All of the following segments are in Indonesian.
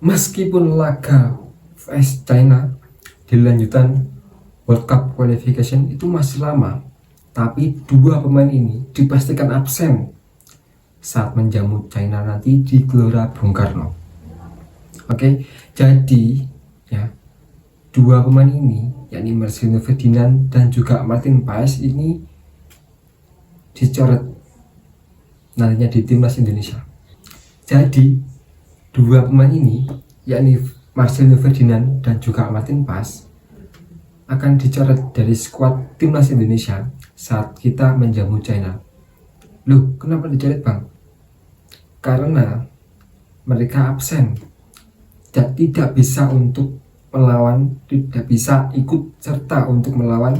Meskipun laga vs China di lanjutan World Cup qualification itu masih lama, tapi dua pemain ini dipastikan absen saat menjamu China nanti di Gelora Bung Karno. Oke, jadi ya, dua pemain ini yakni Marcelino Ferdinand dan juga Martin Paes ini dicoret nantinya di timnas Indonesia. Jadi dua pemain ini yakni Marcelino Ferdinand dan juga Martin Paes akan dicoret dari skuad timnas Indonesia saat kita menjamu China. Loh, kenapa dicoret bang? Karena mereka absen dan tidak bisa untuk melawan, tidak bisa ikut serta untuk melawan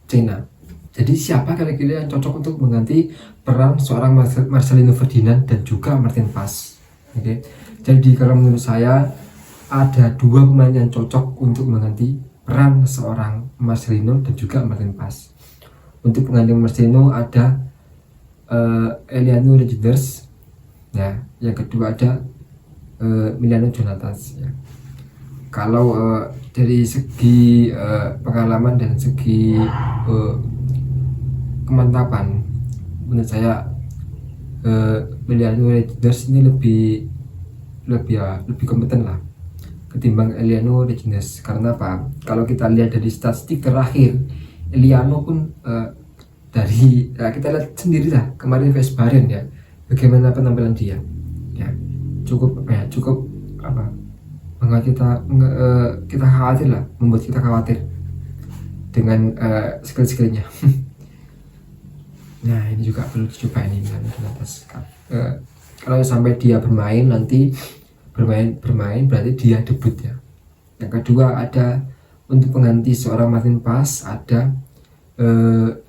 China. Jadi siapa kira-kira yang cocok untuk mengganti peran seorang Marcelino Ferdinand dan juga Martin Paes? Oke. Jadi kalau menurut saya ada dua pemain yang cocok untuk mengganti peran seorang Marcelino dan juga Martin Paes. Untuk pengganti Marcelino ada Eliano Regenders, ya. Yang kedua ada Emiliano Jonatas. Ya. Kalau dari segi pengalaman dan segi kemantapan, menurut saya Emiliano Regenders ini lebih kompeten lah ketimbang Eliano Regenders. Karena apa? Kalau kita lihat dari statistik terakhir, Eliano pun dari kita lihat sendiri lah kemarin vs Bahrain ya, bagaimana penampilan dia ya, cukup membuat kita khawatir lah, membuat kita khawatir dengan skill-skillnya. Nah ini juga perlu dicoba ini di atas. Kalau sampai dia bermain nanti bermain berarti dia debut ya. Yang kedua ada untuk pengganti seorang Martin Paes ada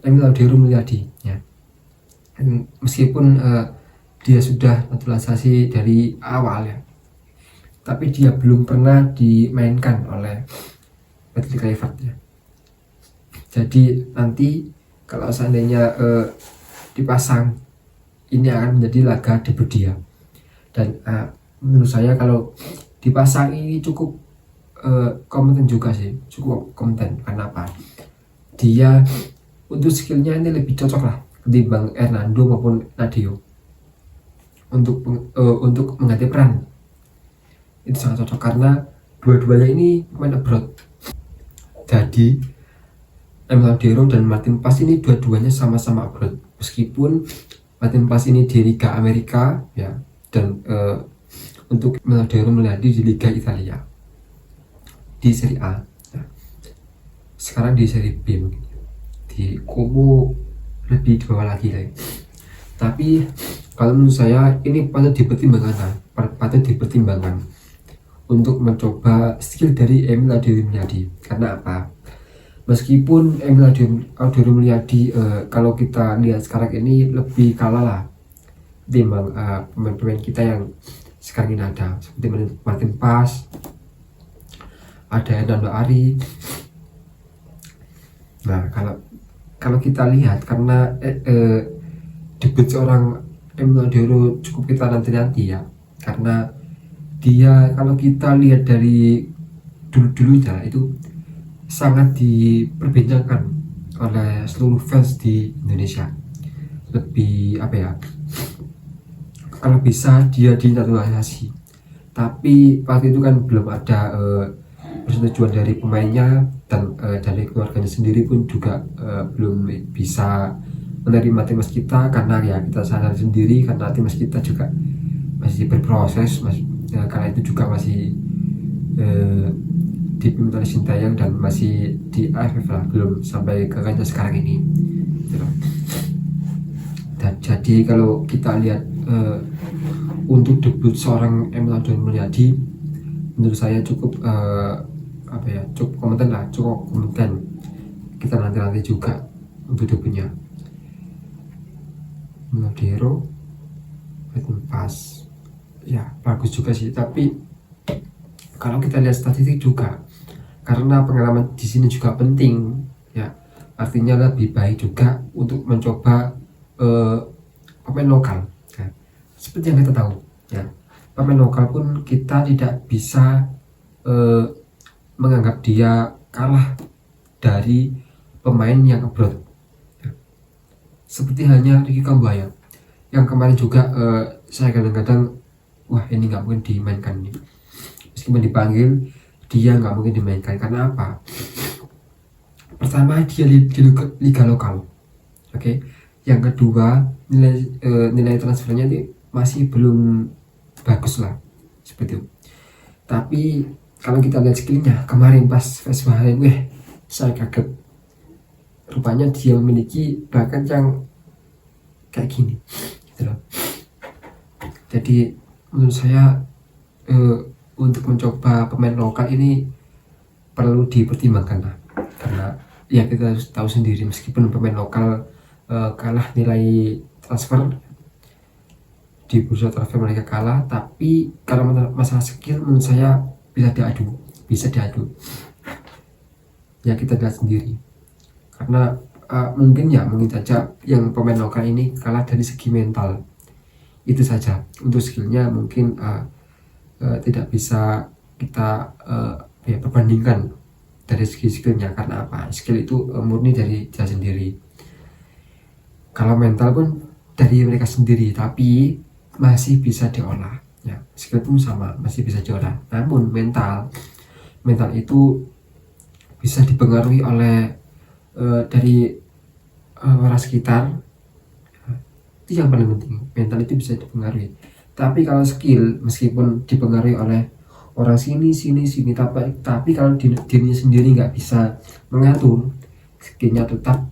Emil Audero Mulyadi ya. Meskipun dia sudah naturalisasi dari awal ya, tapi dia belum pernah dimainkan oleh Patrick Kluivert ya. Jadi nanti kalau seandainya dipasang, ini akan menjadi laga debut dia. Dan menurut saya kalau dipasang ini cukup kompeten juga sih, cukup kompeten. Karena apa? Dia untuk skillnya ini lebih cocok lah ketimbang Hernando maupun Nadeo untuk mengganti peran. Itu sangat cocok karena dua-duanya ini pemain abroad. Jadi Emil Audero dan Martin Paes ini dua-duanya sama-sama abroad. Meskipun Martin Paes ini di Liga Amerika ya, dan untuk Emil Audero Mulyadi di Liga Italia di Serie A ya. Sekarang di Serie B mungkin di Como lebih di bawah lagi. Tapi kalau menurut saya ini patut dipertimbangkan untuk mencoba skill dari Emil Audero Mulyadi. Karena apa? Meskipun Emil Audero Mulyadi kalau kita lihat sekarang ini lebih kalah lah timbang pemain-pemain kita yang sekarang ini ada seperti Martin Paes, ada Hernando Ari. Nah kalau kita lihat karena debut seorang Emil Audero cukup kita nanti ya, karena dia kalau kita lihat dari dulu-dulunya itu sangat diperbincangkan oleh seluruh fans di Indonesia. Lebih kalau bisa dia dinaturalisasi. Tapi waktu itu kan belum ada persetujuan dari pemainnya dan dari keluarganya sendiri pun juga belum bisa menerima timnas kita, karena ya kita sadar sendiri karena timnas kita juga masih berproses, karena itu juga masih dipimpin oleh Sintayong dan masih di AFF lah, belum sampai ke kancah sekarang ini gitu. Dan jadi kalau kita lihat untuk debut seorang Emil Audero Mulyadi menurut saya cukup cukup kompeten. Kita nanti juga untuk debutnya Emil Audero, Martin Paes ya bagus juga sih. Tapi kalau kita lihat statistik juga, karena pengalaman di sini juga penting ya, artinya lebih baik juga untuk mencoba pemain lokal ya. Seperti yang kita tahu ya, pemain lokal pun kita tidak bisa menganggap dia kalah dari pemain yang abroad. Seperti halnya Ricky Kambuaya yang kemarin juga saya kadang-kadang wah ini nggak mungkin dimainkan nih, meskipun dipanggil dia nggak mungkin dimainkan. Karena apa? Pertama dia di liga lokal, oke. Yang kedua nilai transfernya ini masih belum bagus lah seperti itu. Tapi kalau kita lihat skillnya kemarin pas PSV Bahrain, saya kaget, rupanya dia memiliki bakat yang kayak gini gitu loh. Jadi menurut saya untuk mencoba pemain lokal ini perlu dipertimbangkan lah, karena ya kita tahu sendiri meskipun pemain lokal kalah nilai transfer di bursa transfer, mereka kalah, tapi kalau masalah skill menurut saya bisa diadu ya, kita lihat sendiri. Karena mungkin saja yang pemain lokal ini kalah dari segi mental, itu saja. Untuk skillnya mungkin tidak bisa kita perbandingkan dari segi skillnya. Karena apa? Skill itu murni dari dia sendiri. Kalau mental pun dari mereka sendiri, tapi masih bisa diolah ya. Skill pun sama, masih bisa diolah. Namun mental itu bisa dipengaruhi oleh dari orang sekitar. Itu yang paling penting, mental itu bisa dipengaruhi. Tapi kalau skill meskipun dipengaruhi oleh orang sini, tapi kalau dirinya sendiri nggak bisa mengatur, skillnya tetap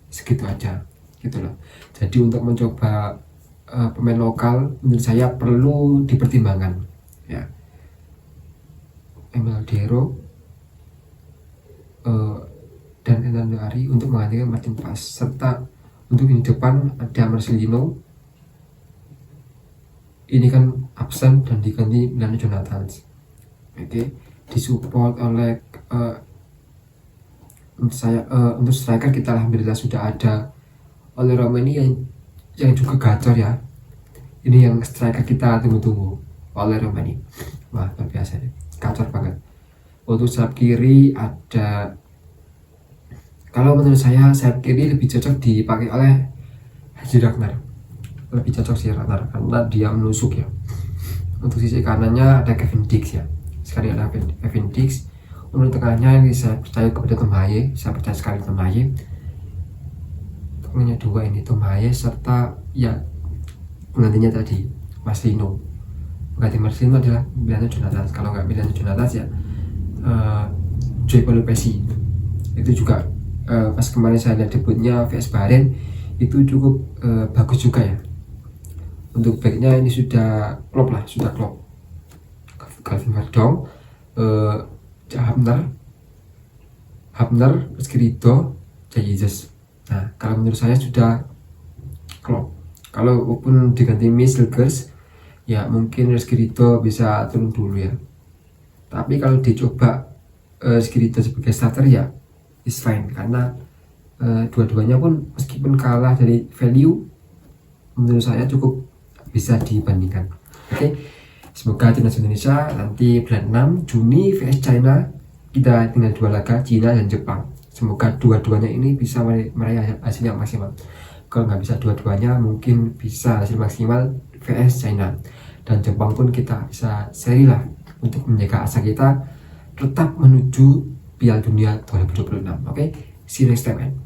segitu aja gitu loh. Jadi untuk mencoba pemain lokal menurut saya perlu dipertimbangkan ya. Emil Dero dan Hernando Ari untuk menggantikan Martin Paes, serta untuk di depan ada Marcelino, ini kan absen dan diganti Milano Jonathan. Oke, disupport oleh untuk striker kita alhamdulillah sudah ada oleh Romani yang juga gacor ya. Ini yang striker kita tunggu-tunggu, oleh Romani. Wah luar biasa deh, gacor banget. Untuk sayap kiri ada, kalau menurut saya sayap kiri lebih cocok dipakai oleh Haji Ragnar, lebih cocok sih Ragnar karena dia menusuk ya. Untuk sisi kanannya ada Kevin Dix ya, sekali ada Kevin Dix. Untuk tengahnya ini saya percaya kepada Tom Haye, saya percaya sekali Tom Haye. Tengahnya dua ini Tom Haye serta ya penggantinya tadi Marcelino. Pengganti Marcelino adalah Milano Jonathan. Kalau nggak Milano Jonathan ya Joy Pelupesi. Itu juga pas kemarin saya lihat debutnya VS Bahrain itu cukup bagus juga ya. Untuk backnya ini sudah klop. Calvin Verdong, Hapner, Escrito, Jesus. Nah kalau menurut saya sudah klop. Kalau pun diganti Misselgers ya mungkin Escrito bisa turun dulu ya. Tapi kalau dicoba Escrito sebagai starter ya is fine, karena dua-duanya pun meskipun kalah dari value menurut saya cukup bisa dibandingkan. Oke, semoga timnas Indonesia nanti bulan 6 Juni vs China, kita tinggal 2 laga, China dan Jepang. Semoga dua-duanya ini bisa meraih hasil yang maksimal. Kalau nggak bisa dua-duanya mungkin bisa hasil maksimal vs China dan Jepang pun kita bisa seri lah untuk menjaga asa kita tetap menuju Piala Dunia 2026. Oke, see you next time man.